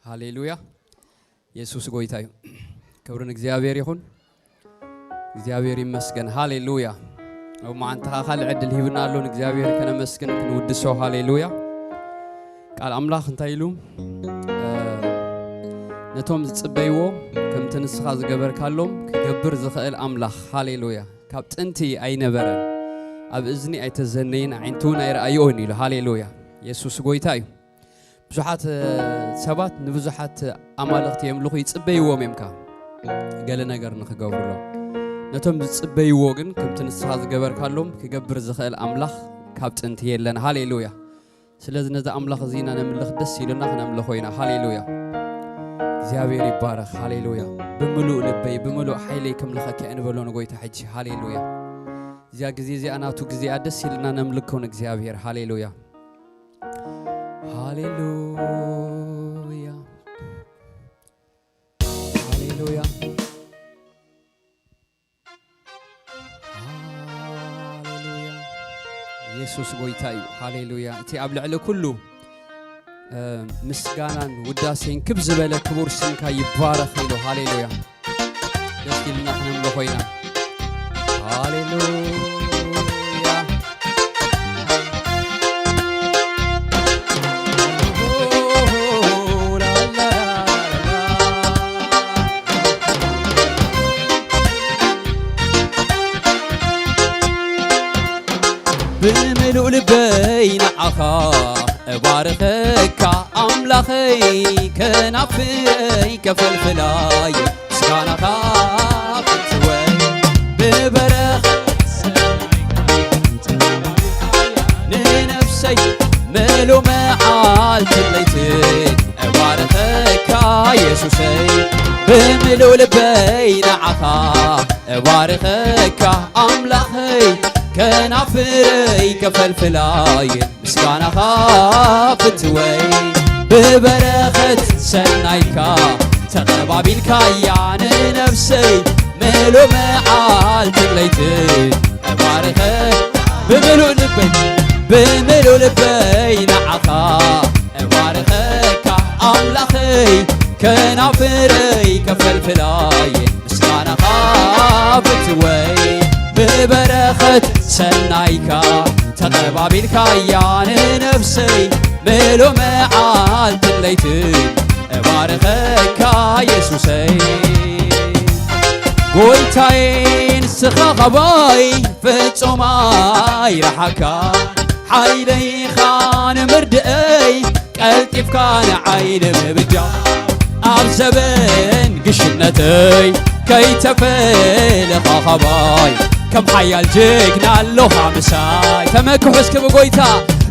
ሃሌሉያ ኢየሱስ ጎይታ እዩ ክብርን እግዚአብሔር ይሁን እግዚአብሔር ይመስገን ሃሌሉያ او معناتها خال عدل هيبنا لون እግዚአብሔር ከነመስገን ክንውድሰው ሃሌሉያ ቃል አምላክ እንታይሉ ነቶም ዝጽበይዎ ከም ተንስኻ ዝገበርካሎም ክገብር ዝኽእል አምላክ ሃሌሉያ ካብ ጥንቲ አይነበረን ኣብ እዝኒ አይተዘነይን ዓይንቱን አይራእዮን ኢሉ ሃሌሉያ ኢየሱስ ጎይታ እዩ ብዙሓት ሰባት ንብዙሓት አማልክት የምልኹ ይጽበይዎም የምካ ገለ ነገር ንኽገብሩሎ ነቶም ዝጽበይዎ ግን ከም ተንስኻ ዝገበርካሎም ክገብር ዝኽእል አምላክ ካብ ጥንቲ የለን ሃሌሉያ ስለዚ ነዛ አምላክ ዚና ነምልኽ ደስ ይሉና ክነምልኾይና ሃሌሉያ እግዚአብሔር ይባረክ ሃሌሉያ በሙሉ ልበይ በሙሉ ኃይለይ ከምልኸከ እንበሎ ንጎይታ ሕጂ ሃሌሉያ እዚያ ጊዜ ዚአናቱ ጊዜ ደስ ይልና ነምልከውን እግዚአብሔር ሃሌሉያ ሃሌሉያ ሃሌሉያ ኢየሱስ ጎይታ እዩ ሃሌሉያ እቲ ኣብ ልዕሊ ኩሉ ምስጋናን ውዳሴን ክብ ዝበለ ክቡር ስምካ ይባረክ ኢሉ ሃሌሉያ ደስ ይልና ክነምልኾይና ሃሌሉያ بملؤ لبين عخا بارخك أملاخي كنافي كفلفلاي سكانك فتوي ببرخ لنفسي ملو معال تليتين بارخك يسوسي بملؤ لبين عخا بارخك أملاخي كنافري كفلفلاي مسكانا خافتوي ببرخت سنايكا تقبابيلكا يعني نفسي ملو معال تليتي بارخت بملو لبي نعخا بارخك أملاخي كنافري كفلفلاي مسكانا خافتوي ببرخت سنايكا تقبابيلكا يعني نفسي ملو معال تليتين بارخكا يسوسي قويتاين سخاقباي فتوماي رحكا حيلي خان مردئي قلتف كان عين مبجا أبزبن قشنتي كي تفل خاقباي كم حيال جيكنا اللو خامساي تمكو حسكب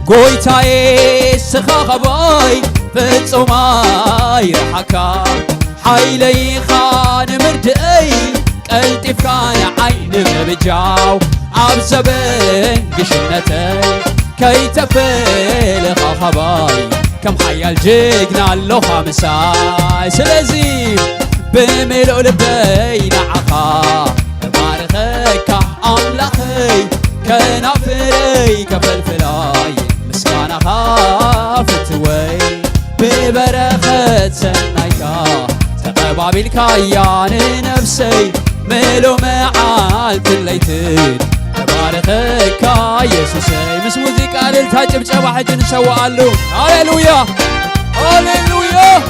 قويتاي سخاقباي فتوماي رحكا حيلي خان مردئي قلتف كان عين مبجاو عبزبن قشنتي كي تفل خاقباي كم حيال جيكنا اللو خامساي سلازي بملؤ لبين عخا بارخك أملاخي كنافري كفلفلاي مسكانا خافتوي ببرخت سنايكا تقبابيلكا يعني نفسي ملو معال تليتين بارخك يسوسي مس موزيكا للتاجب جبا حج نسوالو هاليلويا هاليلويا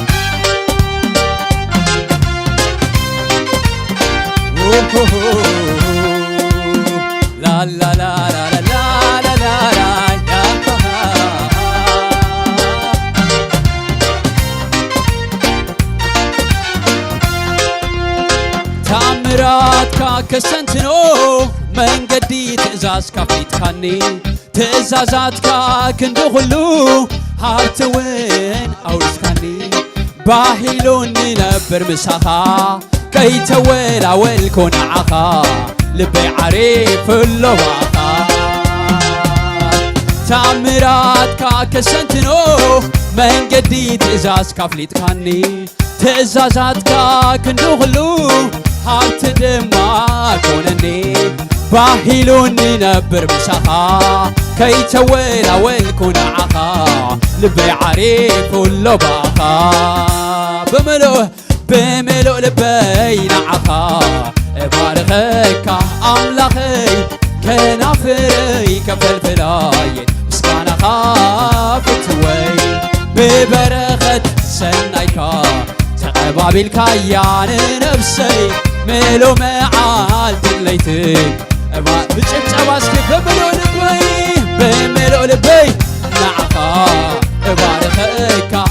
لا لا لا لا لا لا لا لا تأمراتك كسنتنو من قدي تأزاز كفيت خاني تأزازاتك كندخلو هاتوين أورس خاني باهلون نبر مساخا كي تول أول كون عخا لبي عريف اللواخا تأمراتك كسنتنو من قديد إزاز كفليت كاني تأزازاتك كندخلو هات دما كونني باهلوني نبر مساخا كي تول أول كون عخا لبي عريف اللواخا بملؤ لبي نعخا بارخك أملاخي كنافري كفلفلاي مسكانا خافت وي ببرخة سنايكا تقبابي الكيان نفسي ملو معالت الليتين بجبت عباسكي بملؤ لبي نعخا بارخك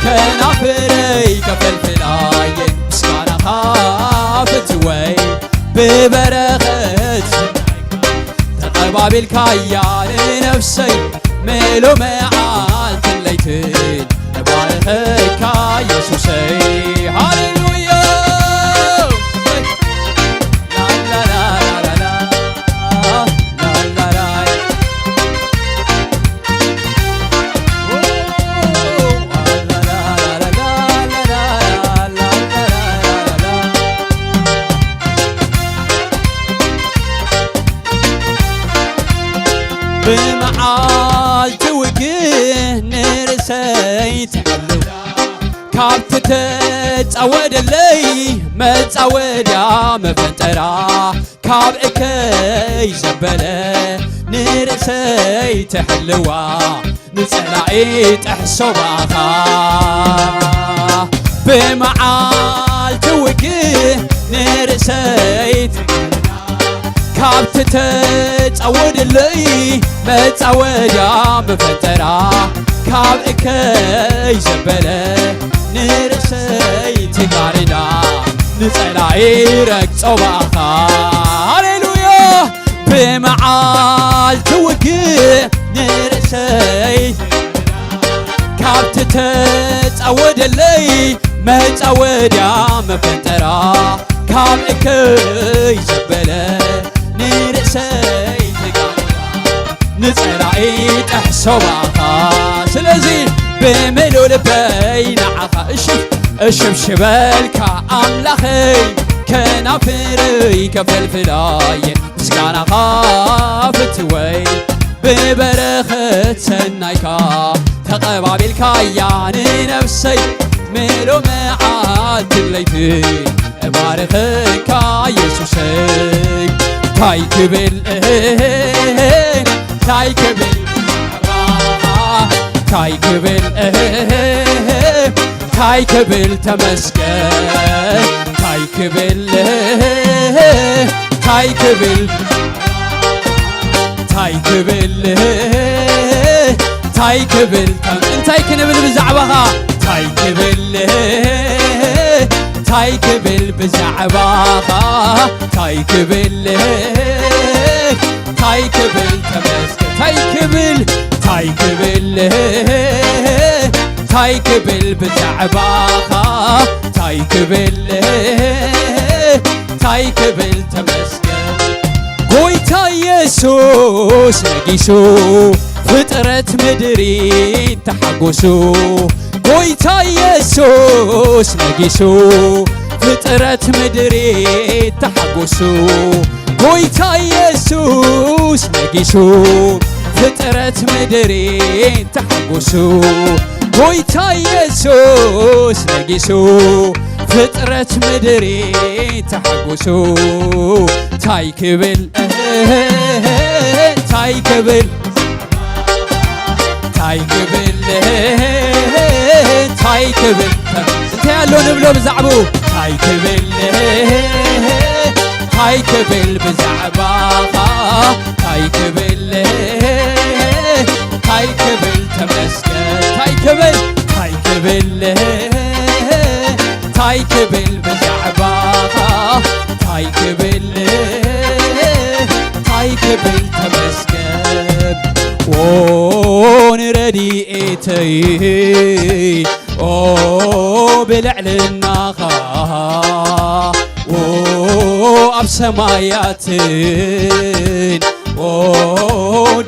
كنافري كفلفلاي مسكانا خافت وي ببرخت تقبابي الكيان نفسي ميلو معالت الليتين بارخك يسوسي هاليلويا لا لا لا لا لا لا لا بمعالت وجه نرسيت كابت تتعود لي متعود يا مفنترا كابك يزبله نرسيت حلوة نسلعيت احسبها بمعالت وجه نرسيت كابت تتعود لي متعود يا مفترة كابك يزبله نرسيت قاردا نسلايرك صباخا هاليلويا بمعالت وجه نرسيت كابت تتعود لي متعود يا مفترة كابك يزبله نرسيت نسلايت احسبها سلازي بملو لبي نعخا اشف شبالك املاخي كنافري كفلفلاي مسكانا خافت وي ببرخة سنايكا تقبابي الكيان نفسي ملو معالت الليتين بارخك يسوسي تايكبل تايكبل تايكبل تايكبل تمسكن تايكبل تايكبل تايكبل تايكبل تايكنبل بزعبها تايكبل تايكبل بزعبها تايكبل تايكبل تمسكن تايكبل تايكبل تايكبل بزعبها تايكبل تايكبل تمسكن قويتا يسوس نقيسو فطرت مدري تحقسو قويتا يسوس نقيسو فطرت مدري تحقسو قويتا يسوس نقيسو فطرت مدري تحقسو قويتا يسوس نقيسو فطرت مدري تحقسو تايكبل تايكبل تايكبل تايكبل انت يالو نبلو بزعبو تايكبل تايكبل بزعباها تايكبل تايكبل تمسكن تايكبل تايكبل تايكبل بزعباها تايكبل تايكبل تمسكن ونرديتي بلعل الناخا أبسماياتين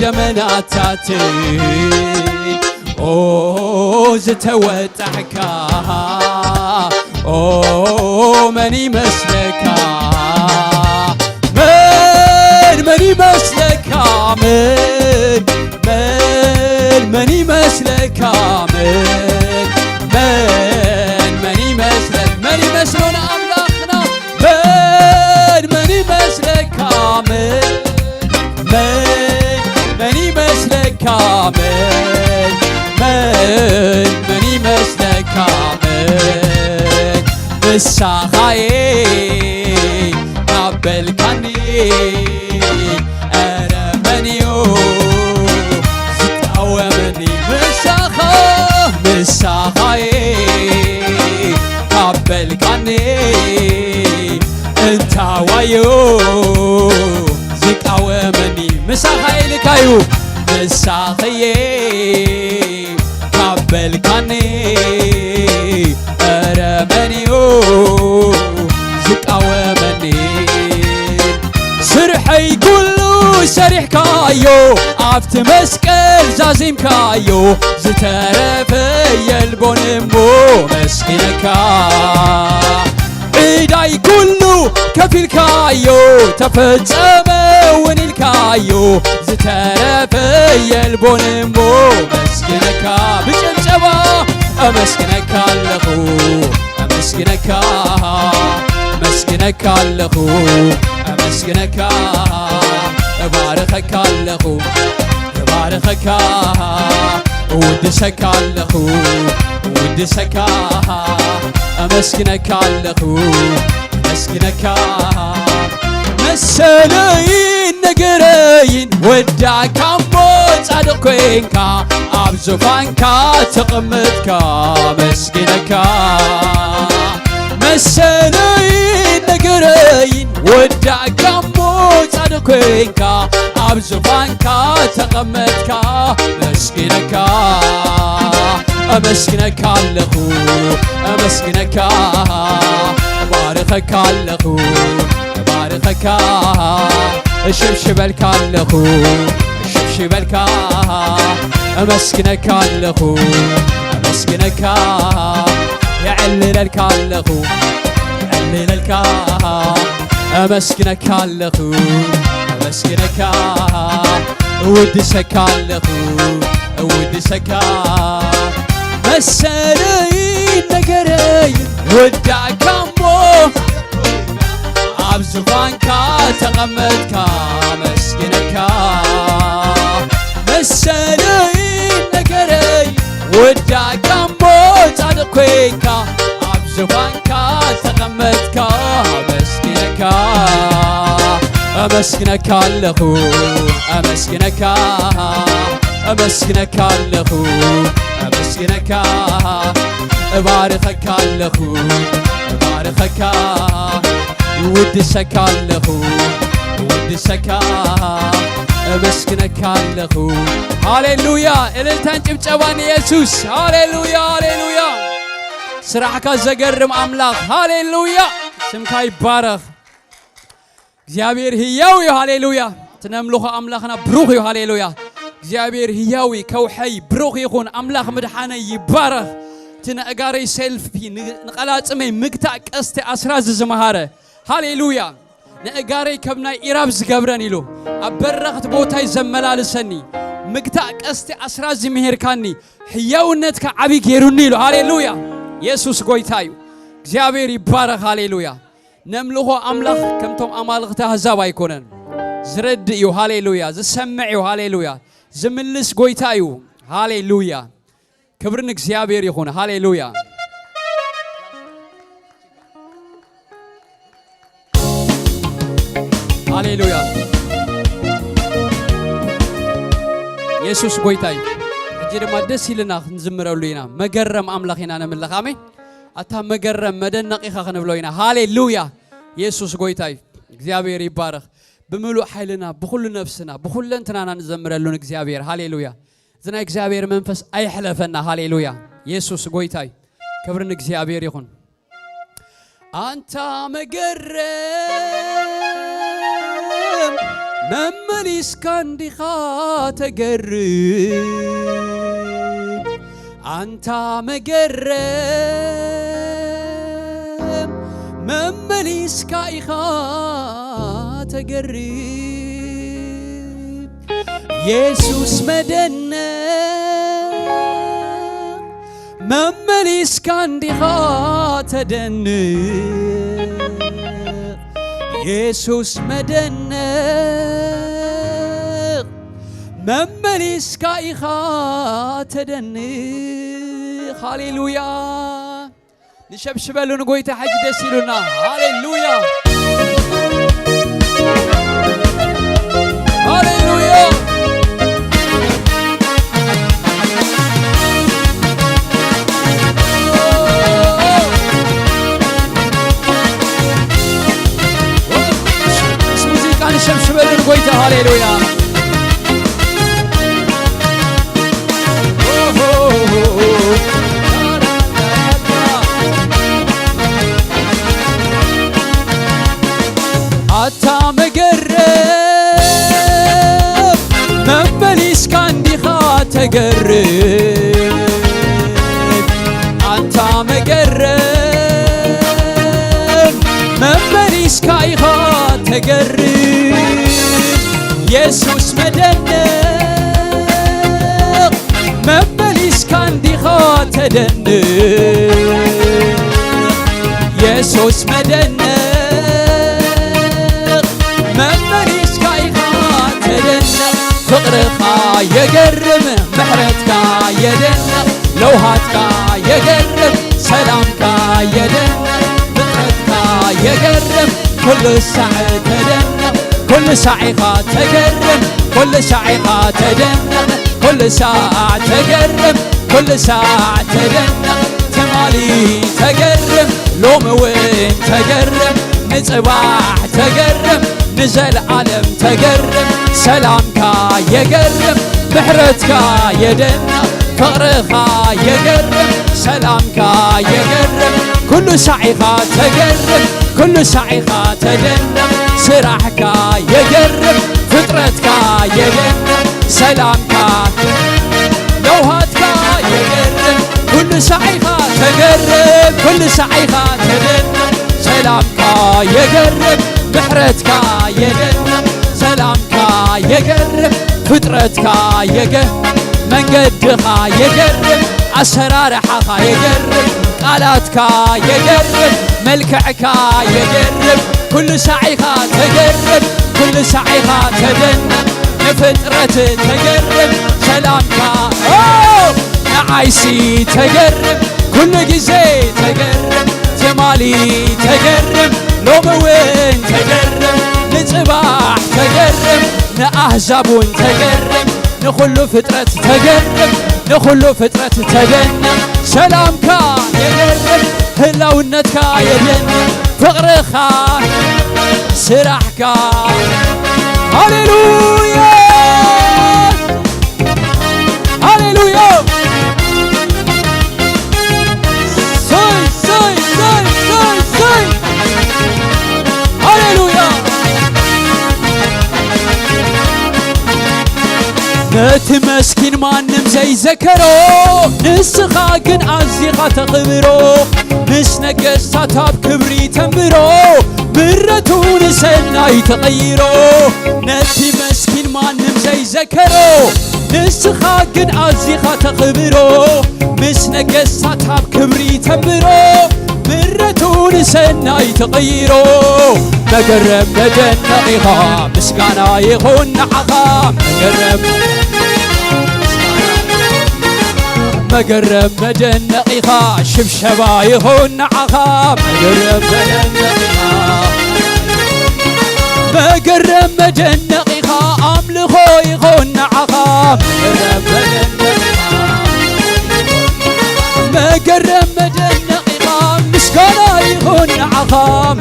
دمناتاتين زتوتعكا مني مسلكا مني مسلكا مني مسلكا من يمسلك من مساخاي قبل كاني أرمنيو زتقوى مني مساخاي قبل كاني انت وايو زتقوى مني مساخاي لكايو مساخي قبل كاني أرمنيو زتقوى مني سرحي كله سريح كايو عفت مسكل زازيم كايو زترفي البونمو مسكينكا عيداي كله كفيل كايو تفتمون الكايو زترفي البونمو مسكينكا بجنجبا أمسكينكا لخو أمسكينكا مسكينكا لخو أمسكينك بارخك اللخو بارخك ودسك اللخو ودسك أمسكينك اللخو أمسكينك مسلين نقرين ودعك عمو صادقينك عبزفانك تقمتك مسكينك مسلين نقرين ودعك عمو صادقينك عبزفانك تقمتك مسكينك أمسكينك اللخو أمسكينك بارخك اللخو بارخك شبشبلك اللخو شبشبلك أمسكينك اللخو أمسكينك يعللك اللخو يعللك أمسكينك اللخو أمسكينك ودسك اللخو ودسك مسلين نقرين ودعك عمو عبزفانك تقمتك مسكينك مسلين نقرين ودعك عمو صادقينك عبزفانك تقمتك مسكينك أمسكينك اللخو أمسكينك أمسكينك اللخو أمسكينك بارخك اللخو بارخك ودسك اللخو ودسك أمسكينك اللخو هاليلويا إللتان ጭብጨባን ኢየሱስ هاليلويا هاليلويا ስራሕካ ዘገርም አምላክ هاليلويا ስምካ ይባረኽ እግዚአብሔር ሕያው እዩ ሃሌሉያ ትነምልኾ አምላኽና ብሩኽ እዩ ሃሌሉያ እግዚአብሔር ሕያው ከውሐይ ብሩኽ ይኹን አምላኽ መድኃነይ ይባረኽ ትነጋሪ ሰልፊ ንቀላጽመይ ምግታእ ቀስተ አስራዝ ዝመሃረ ሃሌሉያ ንጋሪ ከብናይ ኢራብ ዝገብረን ኢሉ አበረኽት ቦታይ ዘመላልሰኒ ምግታእ ቀስተ አስራዝ ዝምሄርካኒ ሕያውነትካ ዓቢ ገይሩኒ ኢሉ ሃሌሉያ ኢየሱስ ጎይታ እዩ እግዚአብሔር ይባረኽ ሃሌሉያ نملخو أملاخ كمتم أمالخ تهزاب أيكونن زرد يو هاليلويا زسمع يو هاليلويا زملس قويتا يو هاليلويا كبرنك زيابير يخون هاليلويا هاليلويا يسوس قويتا يو جير ما دسي لنا نزمر أولينا مقرم أملاخنا نملخ آمين أتا مقرم مدن نقيخة خنبلوينا هاليلويا يسوس قويتاي እግዚአብሔር ይባረክ በሙሉ ኃይልና በሁሉ ነፍስና በሁሉ እንትናና እንዘምራለን እግዚአብሔር ሃሌሉያ ዝና እግዚአብሔር መንፈስ አይحلፈና ሃሌሉያ ኢየሱስ ጎይታይ ክብርን እግዚአብሔር ይሁን አንተ መገረም መመሊስ ካንዲኻ ተገርም አንተ መገረም ممليس كايخا تقرب يسوس مدنا ممليس كانديخا تدنا يسوس مدنا ممليس كايخا تدني هاليلويا نشبشبلو نقويت حاج دسيلونا هاليلويا هاليلويا موسيقى نشبشبلو نقويت هاليلويا حتى مقرب مبليس كان دي خات قرب حتى مقرب مبليس كاي خات قرب يسوس مدنق مبليس كان دي خات دنق يسوس مدنق ممريس كايخا تدنق فقرخا يقرب محرتكا يدنق لوهاتكا يقرب سلامكا يدنق فطرتكا يقرب كل ساعة تدنق كل ساعة تقرب كل ساعة تدنق كل ساعة تقرب كل ساعة تدنق تمالي تقرب لوم وين تقرب نصباح تقرب نزل عالم تقرب سلامكا يقرب محرتكا يدنق فقرخا يقرب سلامكا يقرب كل ساعة تقرب كل ساعة تدنق سراحكا يقرب فطرتكا يدنق سلامكا لوهاتكا يقرب كل ساعة تقرب كل ساعة تدنق سلامكا يقرب محرتكا يدنق سلامكا يقرب فطرتكا يقرب منقدخا يقرب أسرارحها يقرب قالاتكا يقرب ملكعكا يقرب كل ساعة تقرب كل ساعة تدنق فطرت تقرب سلامكا نعايسي تقرب كل جزي تقرب تمالي تقرب لوم وين تقرب نصباح تقرب نأهزابون تقرب نخلو فطرة تقرب نخلو فطرة تدنق سلامكا يقرب هلاونتكا يدنق فقرخا سراحكا هاليلويا هاليلويا نتمسكين مانم زي ذكرو نسخا كن عزيخا تخبرو مس نقصتا بكبري تنبرو مرتون سناي تغيرو نتمسكين مانم زي ذكرو نسخا كن عزيخا تخبرو مس نقصتا بكبري تنبرو مرتون سناي تغيرو مقرب مدنقيها مسقانا يخون نعقا مقرب مدنقيها شبشبا يخون نعقا مقرب مدنقيها أملخو يخون نعقا مقرب مدنقيها مسقانا يخون نعقا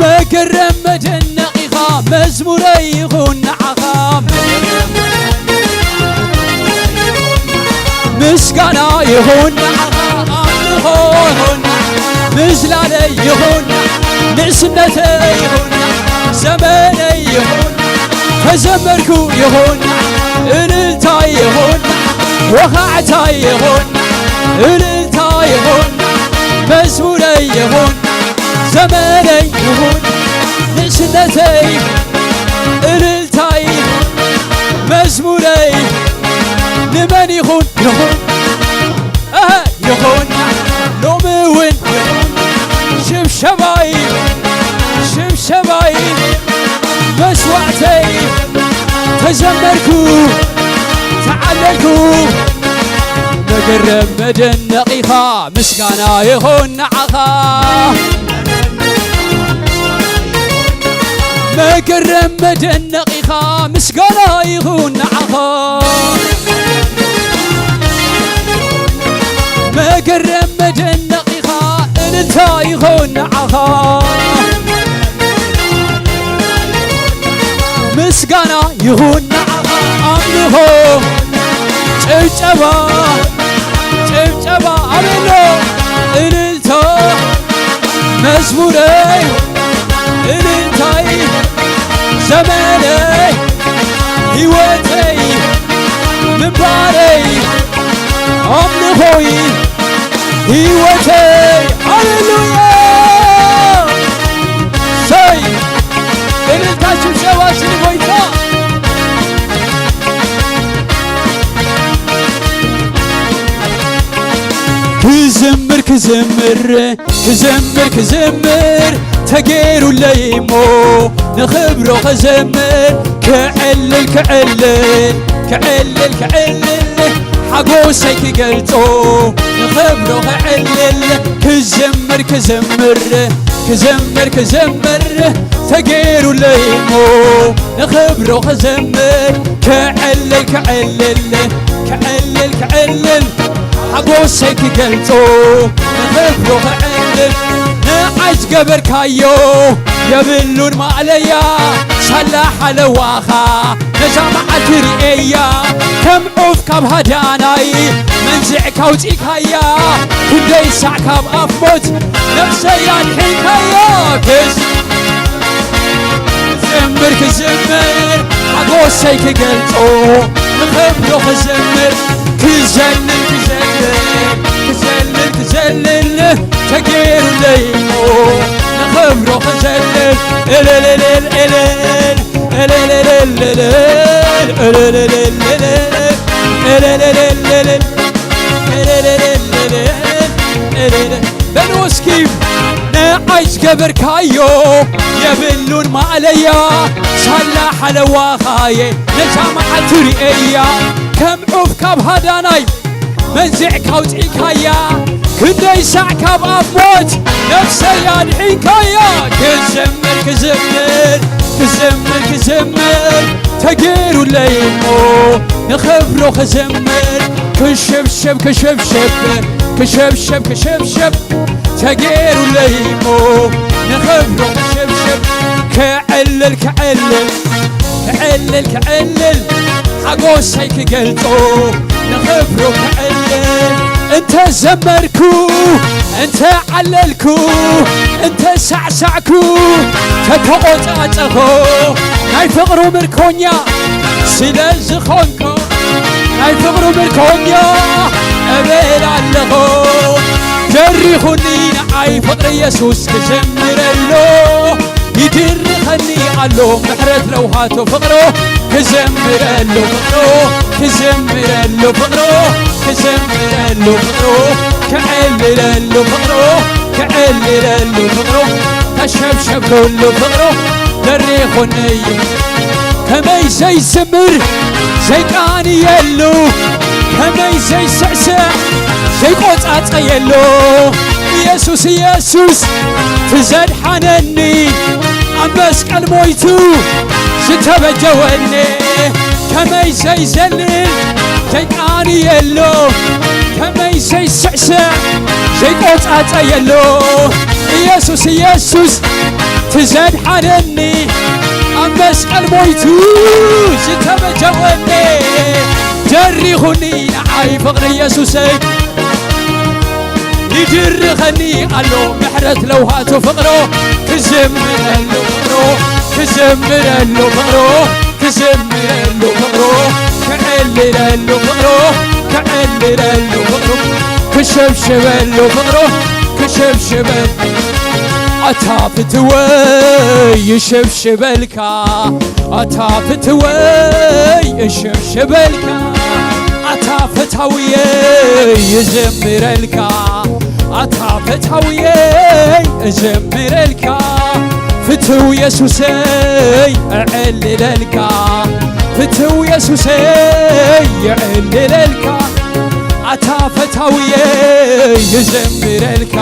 مقرب مدنقيها مزموري يخون نعقا مسقانا يخون نعقا أملخو يخون مزلالي يخون نسنتي يخون زماني يخون فزمركو يخون الالتاي يخون وخعتاي يخون الالتاي يخون مزموري يخون زماني يخون نسنتي الالتاي مزموري لمن يخون يخون يخون لوموين شبشباي شبشباي مسموري تزمركو تعللكو مقرب مدنقيخا مسكانا يهون نعخا مقرب مدنقيخا مسكانا يهون نعخا مقرب مدنقيخا انتا يهون نعخا مسكانا يهون نعخا امنهو ጭብጨባ ጭብጨባ አሜን እልልታ መዝሙሬ እልልታዬ ዘመኔ ሕይወቴ ምግባሬ አምልኮዬ ሕይወቴ ሃሌሉያ ሰይ እልልታ ጭብጨባ ሲልቦይታ كزمر كزمر كزمر كزمر تغيرو ليمو نخبرو خزمر كعلل كعلل كعلل كعلل حقوسك قلتو نخبرو كعلل كزمر كزمر كزمر كزمر تغيرو ليمو نخبرو خزمر كعلل كعلل كعلل كعلل حقوسك قلتو نخبرو كعلل نعج قبر كايو يبلون ما عليا صلاح لواخا نجامع ترئيا كم عوف كاب هداناي منزع كوتيك هيا كدي ساع كاب أفموت نفسي الحين هيا كز زمر كزمر حقوسك قلتو نخبرو كزمر كزلل كزلل كزلل كزلل تغير ليمو نخبرو كزلل الالل الالل الالل الالل الالل بنوسكيف نعيش قبر كايو يبلون ما عليا صلاح لواخاي نجامع ترئيا كم عوف كاب هداناي منزع كوتيك هيا كدي ساع كاب أفوت نفسي يدحيك هيا كزمر كزمر كزمر كزمر تغيرو ليمو نخبرو خزمر كشبشب كشبشب كشبشب كشبشب تغيرو ليمو نخبرو كشبشب كعلل كعلل كعلل كعلل حقوسك قلتو نخبرو كعلل انت زمركو انت عللكو انت سعسعكو تتقوطاتخو ناي فقرو مركونيا سلاز خونكو ناي فقرو مركونيا ابيل علخو جريخوني نعي فقر يسوس كزمرلو يدرخني علو محرت لو هاتو فقرو كزمرلو فقرو كزمرلو فقرو كزمرلو فقرو كعللو فقرو كعللو فقرو كشبشب كله فقرو دريخوني كمي زي سمر زي كاني يلو كمي زي سعسع زي قوطات يلو يسوس يسوس تزاد حنني عم بسقل مويتو ستبجوني كمي زي زلل زي كاني يلو كمي زي سعسع زي قوطات يلو يسوس يسوس تزاد حنني عم بسقل مويتو ستبجوني جريخوني نعاي فقر يسوسي يجرخني قالو محرت لو هاتو فقرو كزمرلو فقرو كزمرلو فقرو كزمرلو فقرو كعللو فقرو كعللو فقرو كشبشبلو فقرو كشبشبل أتافتوي يشبشبلكا أتافتوي يشبشبلكا أتافتوي يزمرلكا أتافتوي يزمرلكا فتو يسوسي أعلللكا فتو يسوسي يعلللك عتافتاوي يزمرلك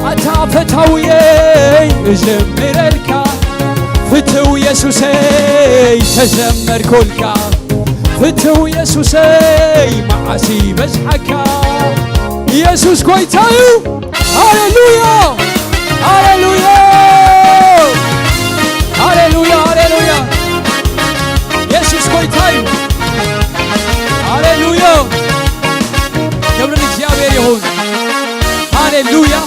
عتافتاوي يزمرلك فتو يسوسي تزمر كلك فتو يسوسي معسي بزحكا يسوس كويتايو هاليلويا هاليلويا هاليلويا هاليلويا يسوس كويتايو هاليلويا كبرنا እግዚአብሔር ይሁን هاليلويا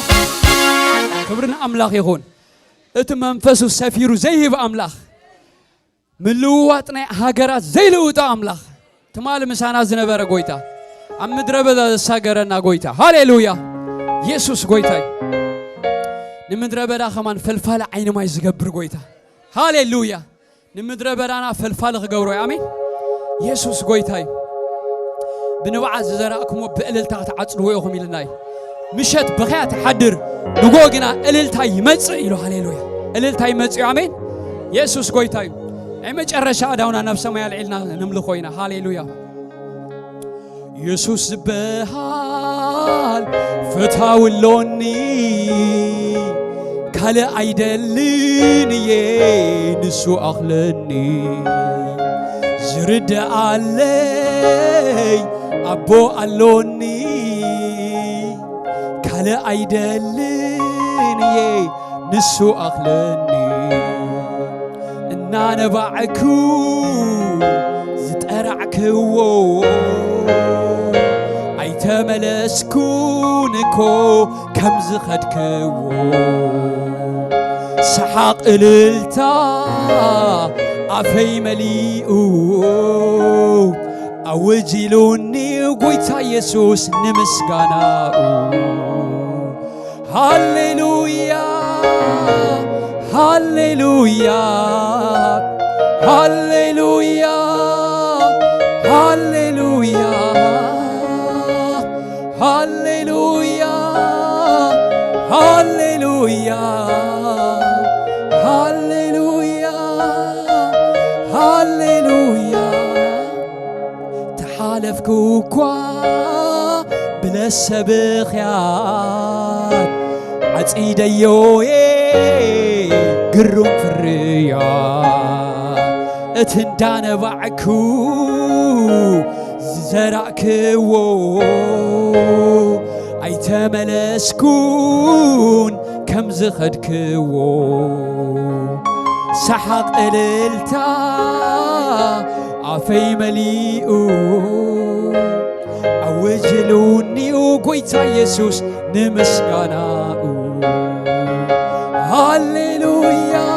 كبرنا አምላክ ይሁን እቲ መንፈሱ ሰፊሩ ዘይህብ አምላክ ምልዋጥና ሀገራት ዘይለውጣ አምላክ ትማል ምሳና ዝነበረ ጎይታ አምድረ በዳ ሳገረና ጎይታ ሃሌሉያ ኢየሱስ ጎይታይ ንምድረ በዳ ከማን ፈልፋለ አይን ማይ ዝገብር ጎይታ ሃሌሉያ ንምድረ በዳና ፈልፋለ ክገብሮ አሜን ኢየሱስ ጎይታይ ብንባዓት ዘራእክሞ በእልልታ ተዓጽድዎ ይኹም ኢልናይ ምሸት በኸያት ሓድር ንጎግና እልልታ ይመጽእ ኢሉ ሃሌሉያ እልልታ ይመጽእ አሜን ኢየሱስ ጎይታይ أي مجرشة داونا نفس ما يلعلنا نملكوينا هاليلويا يسوس بحال فتاولوني كالا عيدلني نسو أخلني زرد علي أبو ألوني كالا عيدلني نسو أخلني أنا بعكو زتقرعكو أيتملسكونكو كم زخدكو سحاق إللتا عفي مليئو أوجلوني وقويتا يسوس نمسكاناو هاليلويا هاليلويا هاليلويا هاليلويا هاليلويا هاليلويا هاليلويا هاليلويا تحالفكو كوا بلا السبخيات عتيديو قرم في الرياض اتندان بعكو زرعكو ايتملسكون كم زخدكو سحق الالتا عفي مليئو اوجلوني وقويتا يسوس نمسكاناو هاليلويا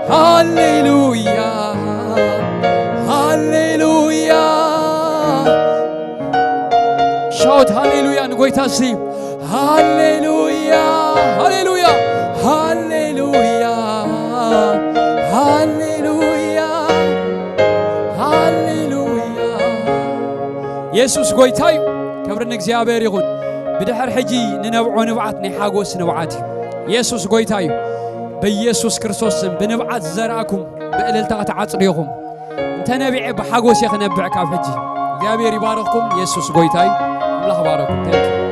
هاليلويا هاليلويا shout هاليلويا نقويتا سيب هاليلويا هاليلويا هاليلويا هاليلويا هاليلويا يسوس قويتاي كبرنا እግዚአብሔር ይሁን بدحر حجي ننوعو نبعتني حاجوس نبعاتي يسوس قويتاي بيسوس كريستوس بنبعت زرعكم بقللتا تعصريكم انت نبيع بحاجوس يخنبعك في حجي እግዚአብሔር ይባርክኩም يسوس قويتاي الله يبارككم